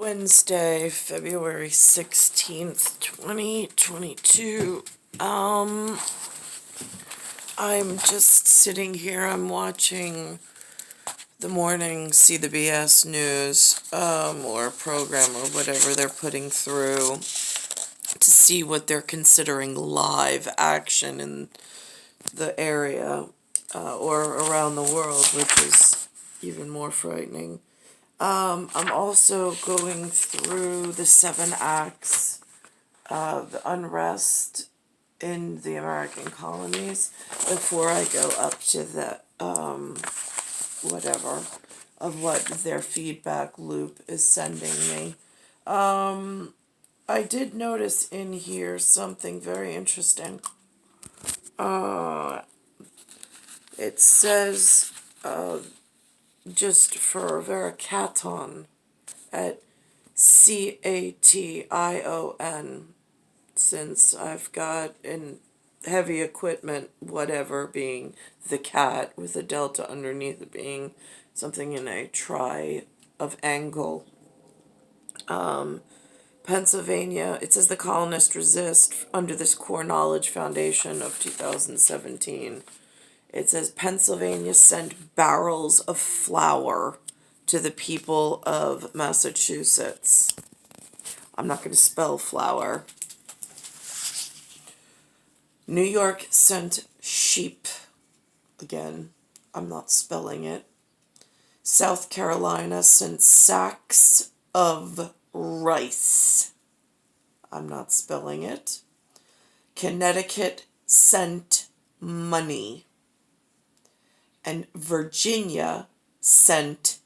Wednesday, February 16th, 2022. I'm just sitting here, I'm watching the morning See the BS news, or program or whatever they're putting through to see what they're considering live action in the area, or around the world, which is even more frightening. I'm also going through the 7 acts of the Unrest in the American colonies before I go up to the, whatever, of what their feedback loop is sending me. I did notice in here something very interesting. It says, just for Vericaton at CATION, since I've got in heavy equipment, whatever, being the cat with a delta underneath it being something in a tri of angle. Pennsylvania, it says the colonists resist under this core knowledge foundation of 2017. It says Pennsylvania sent barrels of flour to the people of Massachusetts. I'm not going to spell flour. New York sent sheep. Again, I'm not spelling it. South Carolina sent sacks of rice. I'm not spelling it. Connecticut sent money. And Virginia sent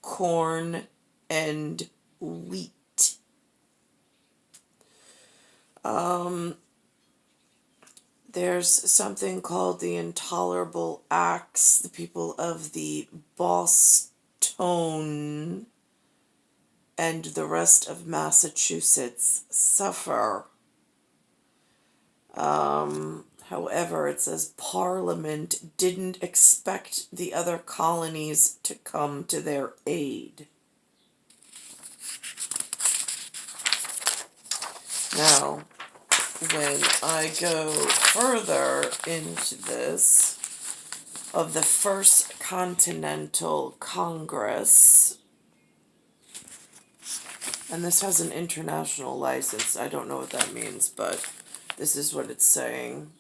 corn and wheat. There's something called the Intolerable Acts. The people of the Boston and the rest of Massachusetts suffer. However, it says Parliament didn't expect the other colonies to come to their aid. Now, when I go further into this, of the First Continental Congress, and this has an international license, I don't know what that means, but this is what it's saying.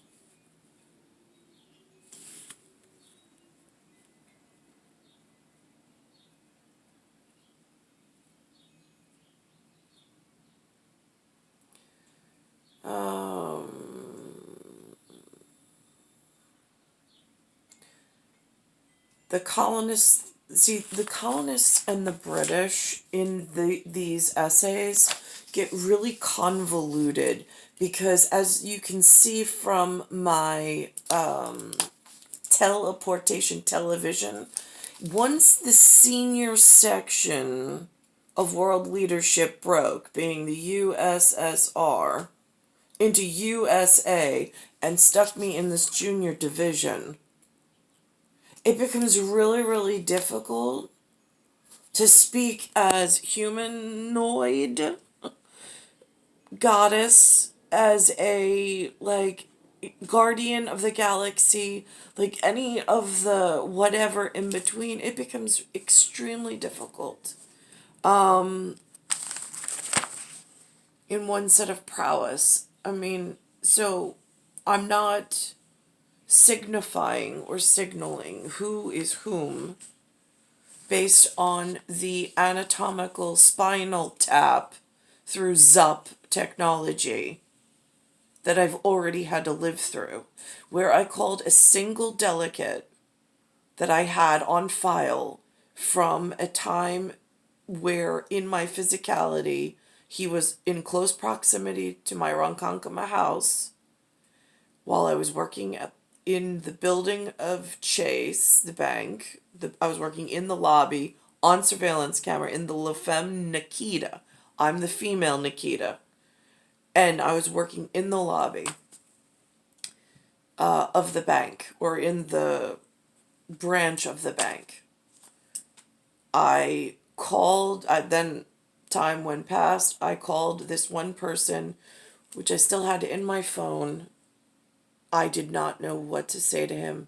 The colonists and the British in these essays get really convoluted because, as you can see from my teleportation television, once the senior section of world leadership broke, being the USSR, into USA and stuck me in this junior division, it becomes really, really difficult to speak as humanoid goddess, as a, like, guardian of the galaxy, like any of the whatever in between. It becomes extremely difficult in one set of prowess. I mean, so I'm not signifying or signaling who is whom based on the anatomical spinal tap through ZUP technology that I've already had to live through, where I called a single delegate that I had on file from a time where in my physicality he was in close proximity to my Ronkonkoma house while I was working in the building of Chase, the bank. I was working in the lobby on surveillance camera in the La Femme Nikita. I'm the female Nikita. And I was working in the lobby of the bank, or in the branch of the bank. I then time went past, I called this one person, which I still had in my phone. I did not know what to say to him.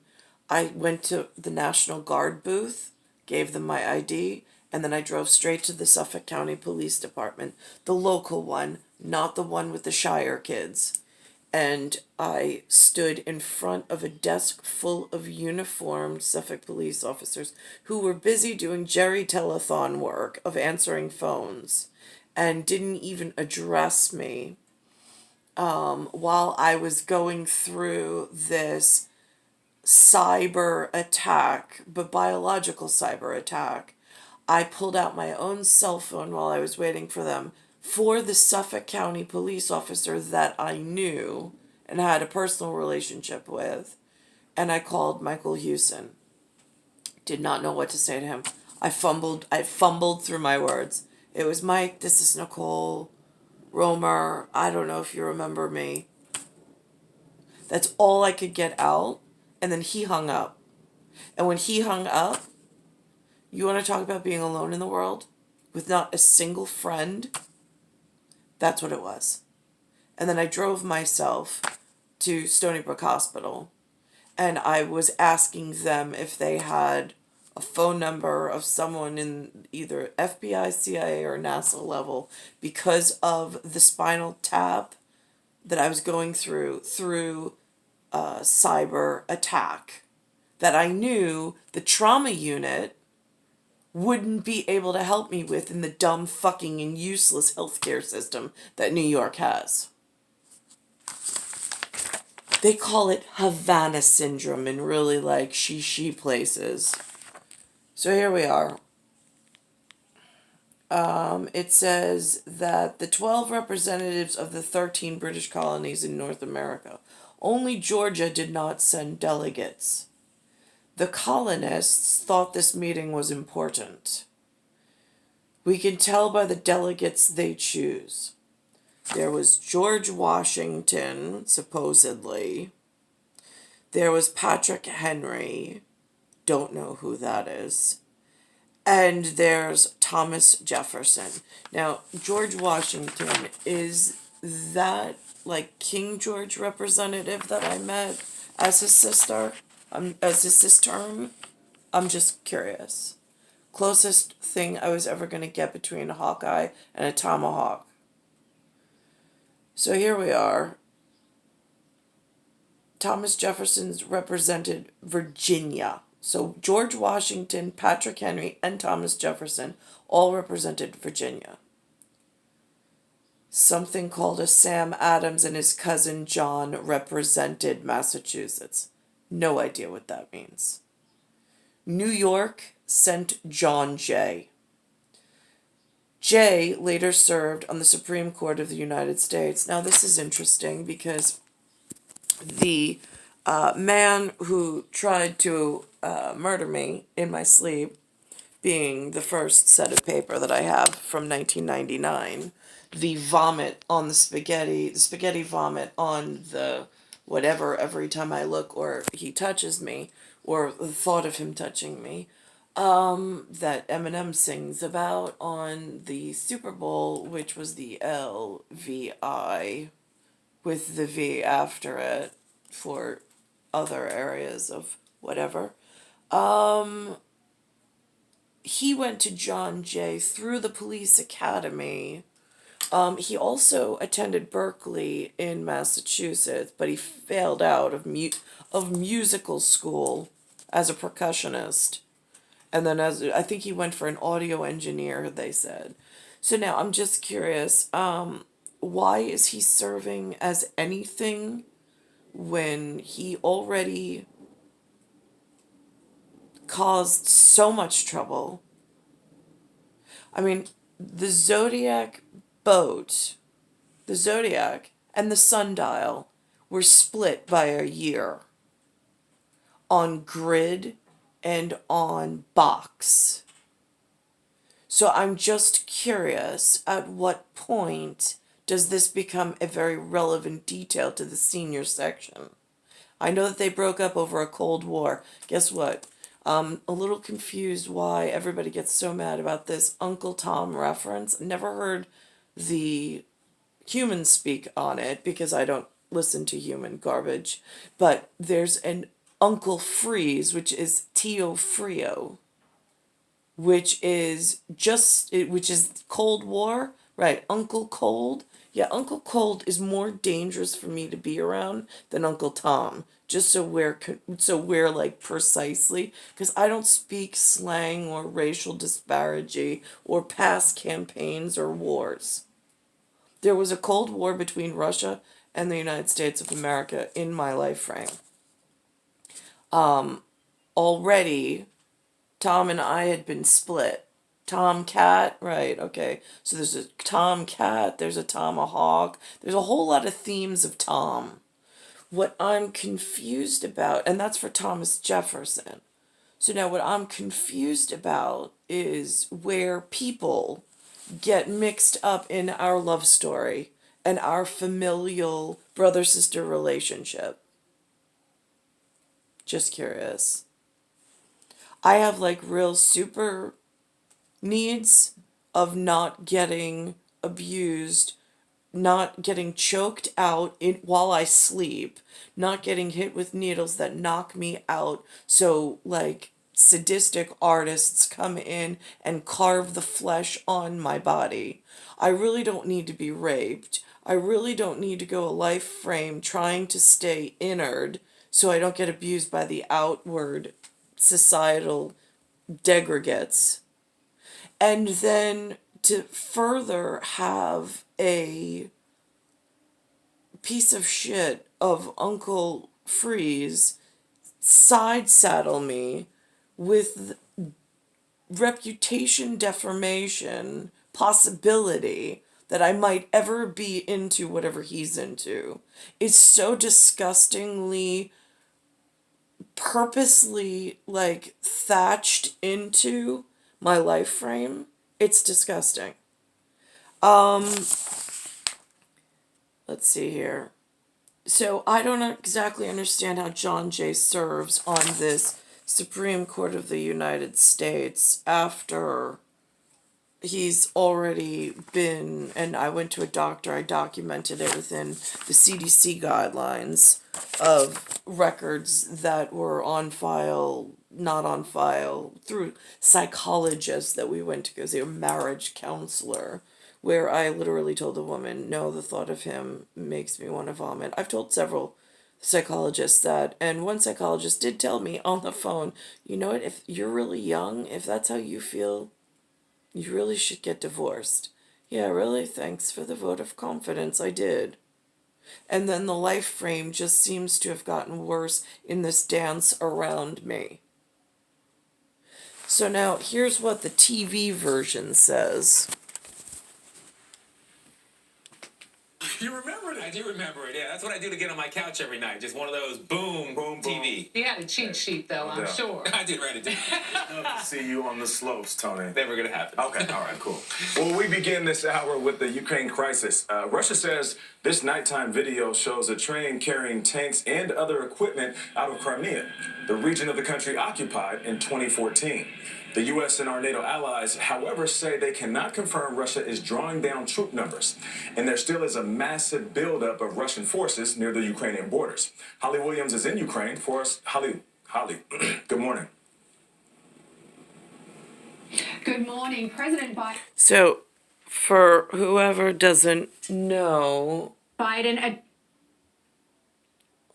I went to the National Guard booth, gave them my ID, and then I drove straight to the Suffolk County Police Department, the local one, not the one with the Shire kids. And I stood in front of a desk full of uniformed Suffolk police officers who were busy doing Jerry Telethon work of answering phones and didn't even address me while I was going through this cyber attack, but biological cyber attack. I pulled out my own cell phone while I was waiting for them for the Suffolk County police officer that I knew and had a personal relationship with, and I called Michael Hewson. Did not know what to say to him. I fumbled through my words. It was, Mike, this is Nicole, Romer, I don't know if you remember me. That's all I could get out, and then he hung up. And when he hung up, you want to talk about being alone in the world with not a single friend? That's what it was. And then I drove myself to Stony Brook Hospital, and I was asking them if they had a phone number of someone in either FBI, CIA, or NASA level because of the spinal tap that I was going through a cyber attack, that I knew the trauma unit wouldn't be able to help me with in the dumb fucking and useless healthcare system that New York has. They call it Havana syndrome in really like she places. So here we are. It says that the 12 representatives of the 13 British colonies in North America, only Georgia did not send delegates. The colonists thought this meeting was important. We can tell by the delegates they choose. There was George Washington, supposedly. There was Patrick Henry. Don't know who that is. And there's Thomas Jefferson. Now, George Washington, is that like King George representative that I met as his sister? As his sister? I'm just curious. Closest thing I was ever going to get between a Hawkeye and a tomahawk. So here we are. Thomas Jefferson's represented Virginia. So George Washington, Patrick Henry, and Thomas Jefferson all represented Virginia. Something called a Sam Adams and his cousin John represented Massachusetts. No idea what that means. New York sent John Jay. Jay later served on the Supreme Court of the United States. Now this is interesting because the man who tried to murder me in my sleep, being the first set of paper that I have from 1999, the vomit on the spaghetti vomit on the whatever every time I look or he touches me, or the thought of him touching me, that Eminem sings about on the Super Bowl, which was the LVI with the V after it for other areas of whatever. He went to John Jay through the police academy. He also attended Berkeley in Massachusetts, but he failed out of musical school as a percussionist. And then I think he went for an audio engineer, they said. So now I'm just curious, why is he serving as anything when he already caused so much trouble? I mean, the Zodiac boat, the Zodiac and the Sundial were split by a year on grid and on box. So I'm just curious, at what point does this become a very relevant detail to the senior section? I know that they broke up over a Cold War. Guess what? A little confused why everybody gets so mad about this Uncle Tom reference. Never heard the humans speak on it because I don't listen to human garbage. But there's an Uncle Freeze, which is Tio Frio, which is Cold War, right? Uncle Cold. Yeah, Uncle Cold is more dangerous for me to be around than Uncle Tom. Just so we're like precisely, because I don't speak slang or racial disparity or past campaigns or wars. There was a Cold War between Russia and the United States of America in my life frame. Already, Tom and I had been split. Tom Cat, right, okay. So there's a Tom Cat, there's a Tomahawk, there's a whole lot of themes of Tom. What I'm confused about, and that's for Thomas Jefferson. So now what I'm confused about is where people get mixed up in our love story and our familial brother-sister relationship. Just curious. I have like real super needs of not getting abused, not getting choked out while I sleep, not getting hit with needles that knock me out. So like sadistic artists come in and carve the flesh on my body. I really don't need to be raped. I really don't need to go a life frame trying to stay inward so I don't get abused by the outward societal degregates. And then to further have a piece of shit of Uncle Freeze side saddle me with reputation defamation possibility that I might ever be into whatever he's into is so disgustingly purposely like thatched into my life frame. It's disgusting. Let's see here. So I don't exactly understand how John Jay serves on this Supreme Court of the United States after he's already been, and I went to a doctor, I documented it within the CDC guidelines of records that were on file, not on file, through psychologists that we went to go see, a marriage counselor, where I literally told the woman, no, the thought of him makes me want to vomit. I've told several psychologists that, and one psychologist did tell me on the phone, you know what, if you're really young, if that's how you feel, you really should get divorced. Yeah, really? Thanks for the vote of confidence. I did. And then the life frame just seems to have gotten worse in this dance around me. So now here's what the TV version says. You remember it? I do remember it, yeah. That's what I do to get on my couch every night. Just one of those boom, boom, TV. You had a cheat sheet, though, I'm sure. I did write it down. See you on the slopes, Tony. Never gonna happen. Okay, all right, cool. Well, we begin this hour with the Ukraine crisis. Russia says this nighttime video shows a train carrying tanks and other equipment out of Crimea, the region of the country occupied in 2014. The U.S. and our NATO allies, however, say they cannot confirm Russia is drawing down troop numbers, and there still is a massive buildup of Russian forces near the Ukrainian borders. Holly Williams is in Ukraine for us. Holly, good morning. Good morning, President Biden. So, for whoever doesn't know... Biden...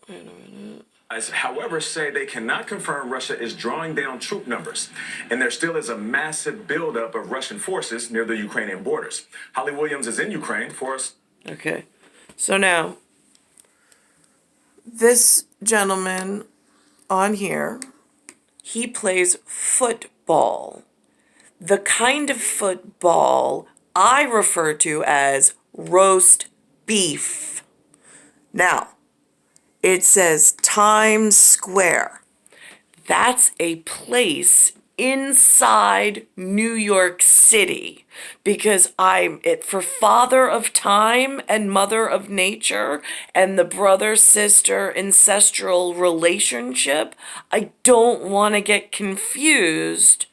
Wait a minute. However, say they cannot confirm Russia is drawing down troop numbers, and there still is a massive buildup of Russian forces near the Ukrainian borders. Holly Williams is in Ukraine for us. Okay. So now, this gentleman on here, he plays football. The kind of football I refer to as roast beef. Now, it says Times Square. That's a place inside New York City because for father of time and mother of nature and the brother-sister ancestral relationship, I don't want to get confused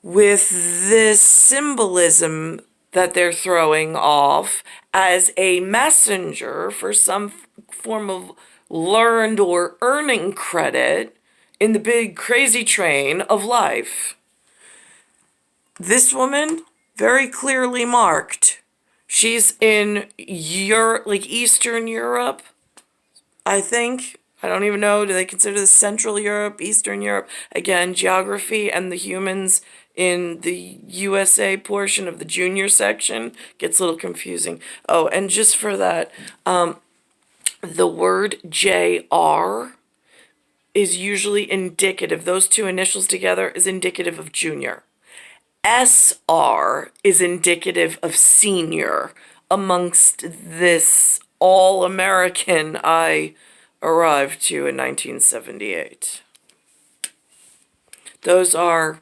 with this symbolism that they're throwing off as a messenger for some form of learned or earning credit in the big crazy train of life. This woman, very clearly marked. She's in Europe, like Eastern Europe, I think. I don't even know. Do they consider this Central Europe, Eastern Europe? Again, geography and the humans in the USA portion of the junior section gets a little confusing. Oh, and just for that, the word JR is usually indicative. Those two initials together is indicative of junior. SR is indicative of senior amongst this all-American I arrived to in 1978. Those are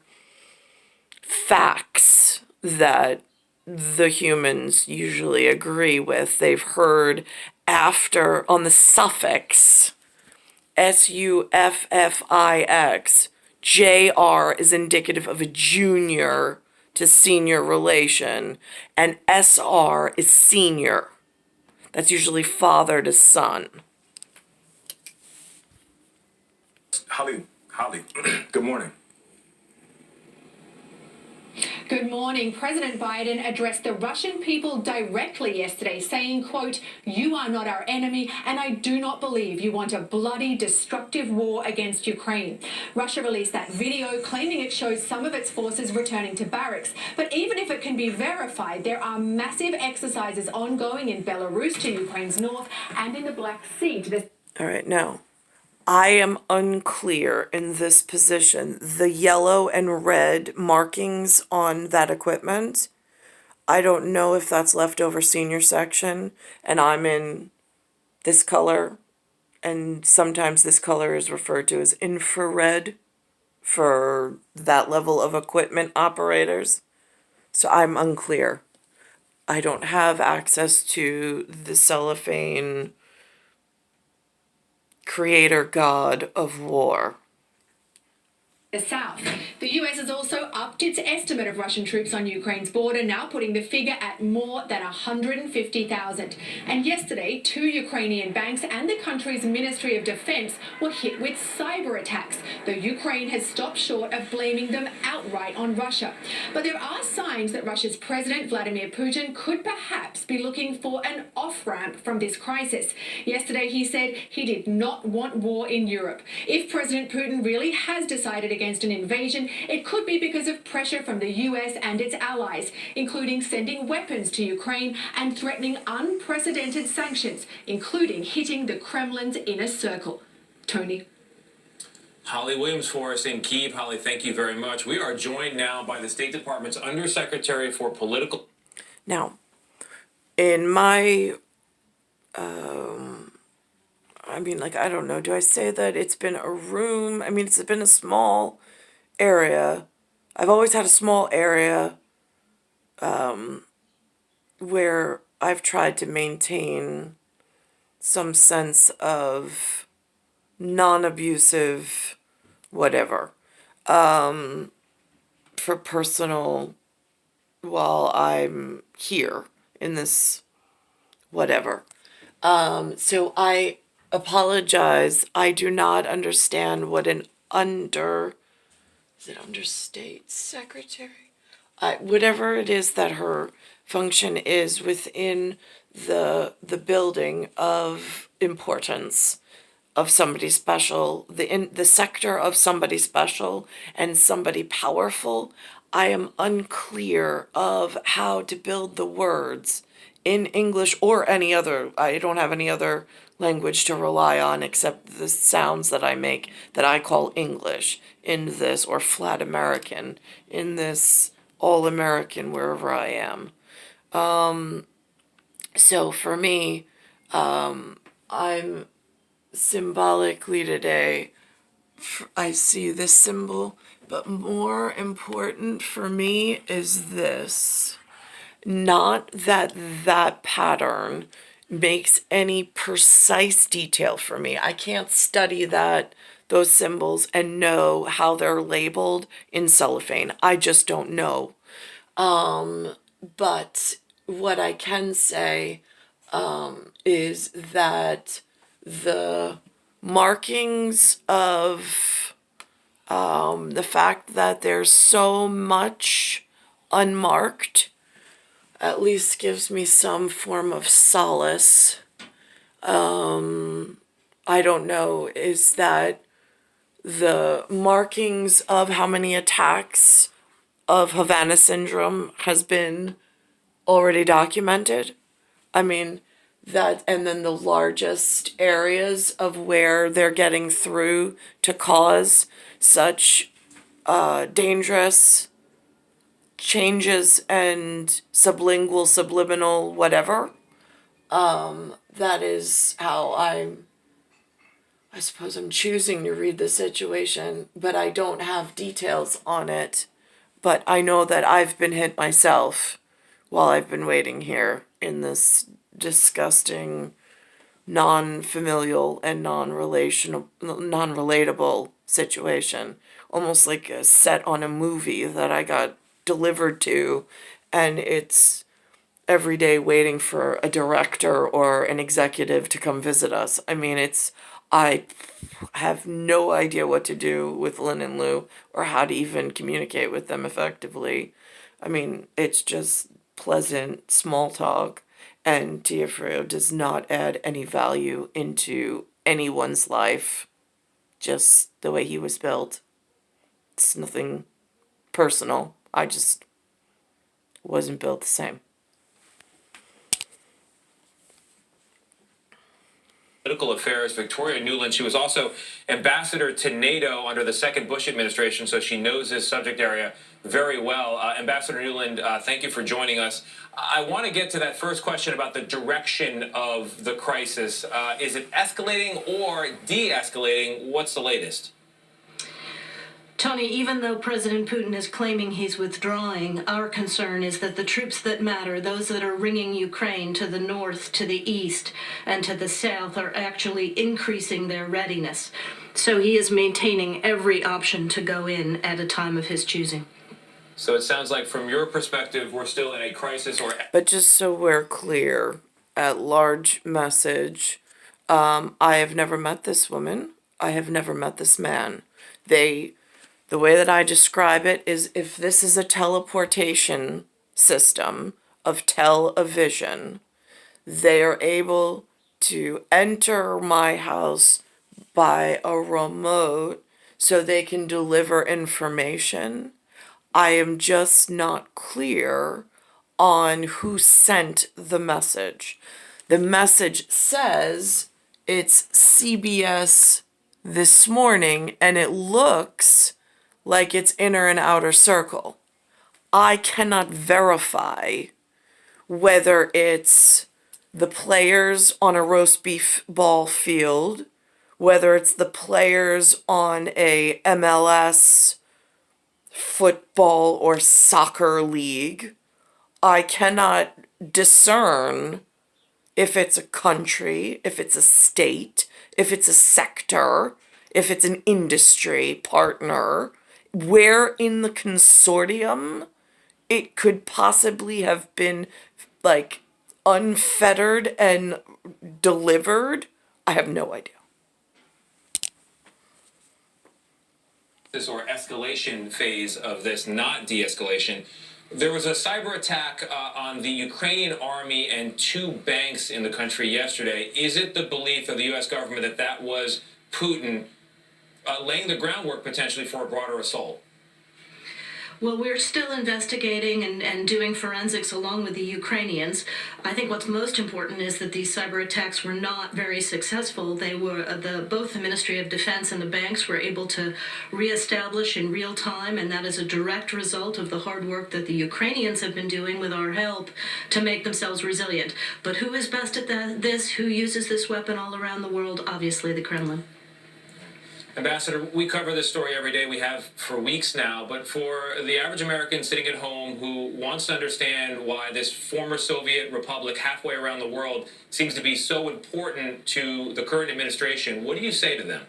facts that the humans usually agree with. They've heard after on the suffix SUFFIX, JR is indicative of a junior to senior relation, and SR is senior. That's usually father to son. Holly, good morning. Good morning. President Biden addressed the Russian people directly yesterday, saying, quote, "You are not our enemy, and I do not believe you want a bloody, destructive war against Ukraine." Russia released that video claiming it shows some of its forces returning to barracks. But even if it can be verified, there are massive exercises ongoing in Belarus to Ukraine's north and in the Black Sea to the... All right, now, I am unclear in this position. The yellow and red markings on that equipment, I don't know if that's leftover senior section, and I'm in this color, and sometimes this color is referred to as infrared for that level of equipment operators. So I'm unclear. I don't have access to the cellophane creator god of war. The south. The US has also upped its estimate of Russian troops on Ukraine's border, now putting the figure at more than 150,000. And yesterday, 2 Ukrainian banks and the country's Ministry of Defense were hit with cyber attacks, though Ukraine has stopped short of blaming them outright on Russia. But there are signs that Russia's President Vladimir Putin could perhaps be looking for an off-ramp from this crisis. Yesterday, he said he did not want war in Europe. If President Putin really has decided against an invasion, it could be because of pressure from the US and its allies, including sending weapons to Ukraine and threatening unprecedented sanctions, including hitting the Kremlin's inner circle. Tony. Holly Williams for us in Kyiv. Holly, thank you very much. We are joined now by the State Department's Undersecretary for Political... Now, in my, I don't know, do I say that it's been a room? I mean, it's been a small area. I've always had a small area where I've tried to maintain some sense of non-abusive whatever for personal while I'm here in this whatever. So I apologize. I do not understand what an is it understate secretary? Whatever it is that her function is within the building of importance of somebody special, the sector of somebody special and somebody powerful. I am unclear of how to build the words in English or any other. I don't have any other language to rely on except the sounds that I make that I call English in this, or flat American in this, all American wherever I am. So for me, I'm symbolically today, I see this symbol But more important for me is this. Not that that pattern makes any precise detail for me. I can't study those symbols and know how they're labeled in cellophane. I just don't know. But what I can say is that the markings of the fact that there's so much unmarked at least gives me some form of solace. I don't know, is that the markings of how many attacks of Havana syndrome has been already documented? I mean, that, and then the largest areas of where they're getting through to cause such dangerous changes and sublingual, subliminal, whatever. That is how I suppose I'm choosing to read the situation, but I don't have details on it. But I know that I've been hit myself while I've been waiting here in this disgusting, non-familial and non-relatable situation. Almost like a set on a movie that I got delivered to, and it's every day waiting for a director or an executive to come visit us. I mean, I have no idea what to do with Lynn and Lou or how to even communicate with them effectively. I mean, it's just pleasant small talk, and THIER does not add any value into anyone's life, just the way he was built. It's nothing personal. I just wasn't built the same. Political affairs, Victoria Nuland. She was also ambassador to NATO under the second Bush administration, so she knows this subject area very well. Ambassador Nuland, thank you for joining us. I want to get to that first question about the direction of the crisis. Is it escalating or de-escalating? What's the latest? Tony, even though President Putin is claiming he's withdrawing, our concern is that the troops that matter, those that are ringing Ukraine to the north, to the east, and to the south, are actually increasing their readiness. So he is maintaining every option to go in at a time of his choosing. So it sounds like from your perspective, we're still in a crisis or... But just so we're clear, at large message, I have never met this woman. I have never met this man. The way that I describe it is, if this is a teleportation system of television, they are able to enter my house by a remote so they can deliver information. I am just not clear on who sent the message. The message says it's CBS This Morning, and it looks like it's inner and outer circle. I cannot verify whether it's the players on a roast beef ball field, whether it's the players on a MLS football or soccer league. I cannot discern if it's a country, if it's a state, if it's a sector, if it's an industry partner, where in the consortium it could possibly have been, like, unfettered and delivered. I have no idea. This or escalation phase of this, not de-escalation. There was a cyber attack on the Ukrainian army and 2 banks in the country yesterday. Is it the belief of the U.S. government that that was Putin laying the groundwork potentially for a broader assault? Well, we're still investigating and doing forensics along with the Ukrainians. I think what's most important is that these cyber attacks were not very successful. They were both the Ministry of Defense and the banks were able to reestablish in real time, and that is a direct result of the hard work that the Ukrainians have been doing with our help to make themselves resilient. But who is best at this? Who uses this weapon all around the world? Obviously, the Kremlin. Ambassador, we cover this story every day. We have for weeks now. But for the average American sitting at home who wants to understand why this former Soviet republic halfway around the world seems to be so important to the current administration, what do you say to them?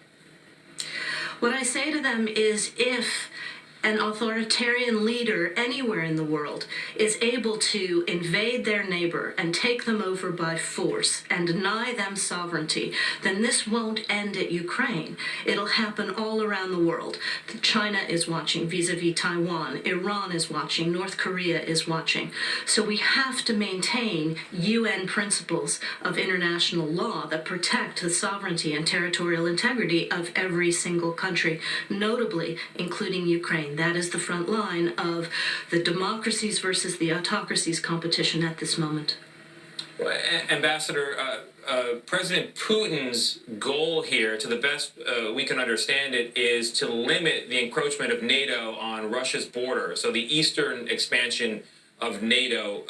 What I say to them is if an authoritarian leader anywhere in the world is able to invade their neighbor and take them over by force and deny them sovereignty, then this won't end at Ukraine. It'll happen all around the world. China is watching vis-a-vis Taiwan. Iran is watching. North Korea is watching. So we have to maintain UN principles of international law that protect the sovereignty and territorial integrity of every single country, notably including Ukraine. That is the front line of the democracies versus the autocracies competition at this moment. Well, Ambassador, President Putin's goal here, to the best we can understand it, is to limit the encroachment of NATO on Russia's border, so the eastern expansion of NATO.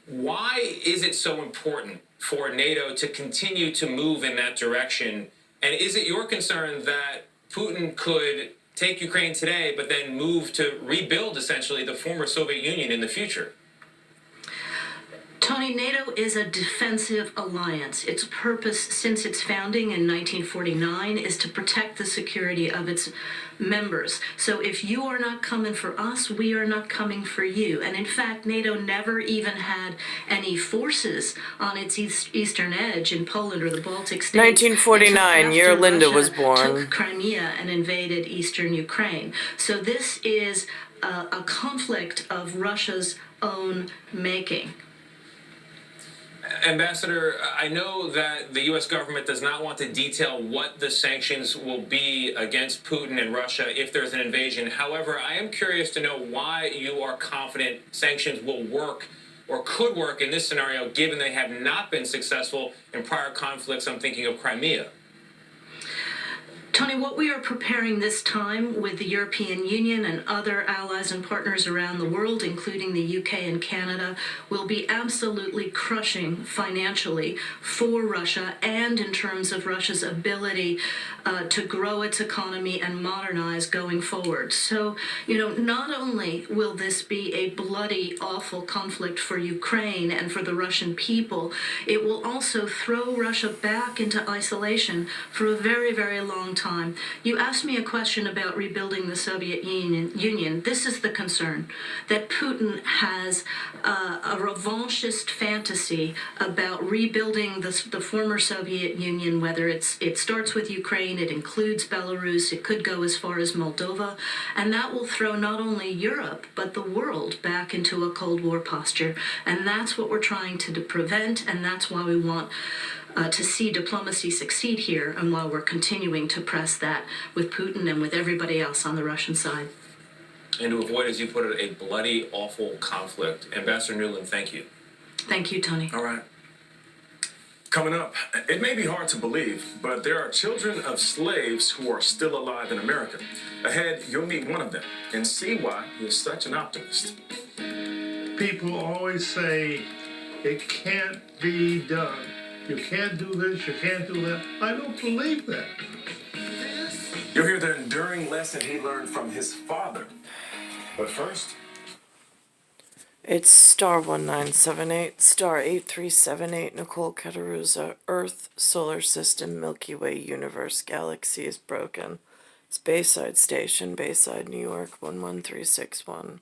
Why is it so important for NATO to continue to move in that direction? And is it your concern that Putin could take Ukraine today, but then move to rebuild, essentially, the former Soviet Union in the future? Tony, NATO is a defensive alliance. Its purpose since its founding in 1949 is to protect the security of its members. So if you are not coming for us, we are not coming for you. And in fact, NATO never even had any forces on its eastern edge in Poland or the Baltic states. 1949, year Linda was born. Took Crimea and invaded eastern Ukraine. So this is a conflict of Russia's own making. Ambassador, I know that the U.S. government does not want to detail what the sanctions will be against Putin and Russia if there's an invasion. However, I am curious to know why you are confident sanctions will work or could work in this scenario, given they have not been successful in prior conflicts. I'm thinking of Crimea. Tony, what we are preparing this time with the European Union and other allies and partners around the world, including the UK and Canada, will be absolutely crushing financially for Russia and in terms of Russia's ability to grow its economy and modernize going forward. So, not only will this be a bloody, awful conflict for Ukraine and for the Russian people, it will also throw Russia back into isolation for a very, very long time. You asked me a question about rebuilding the Soviet Union. This is the concern, that Putin has a revanchist fantasy about rebuilding the former Soviet Union, whether it starts with Ukraine, it includes Belarus, it could go as far as Moldova, and that will throw not only Europe, but the world back into a Cold War posture. And that's what we're trying to prevent, and that's why we want to see diplomacy succeed here, and while we're continuing to press that with Putin and with everybody else on the Russian side. And to avoid, as you put it, a bloody, awful conflict. Ambassador Nuland, thank you. Thank you, Tony. All right. Coming up, it may be hard to believe, but there are children of slaves who are still alive in America. Ahead, you'll meet one of them and see why you're such an optimist. People always say, it can't be done. You can't do this, you can't do that. I don't believe that. You'll hear the enduring lesson he learned from his father. But first, It's star 1978, star 8378, Nicole, Cattaruzza, Earth, Solar System, Milky Way, Universe, Galaxy is broken. It's Bayside Station, Bayside, New York, 11361.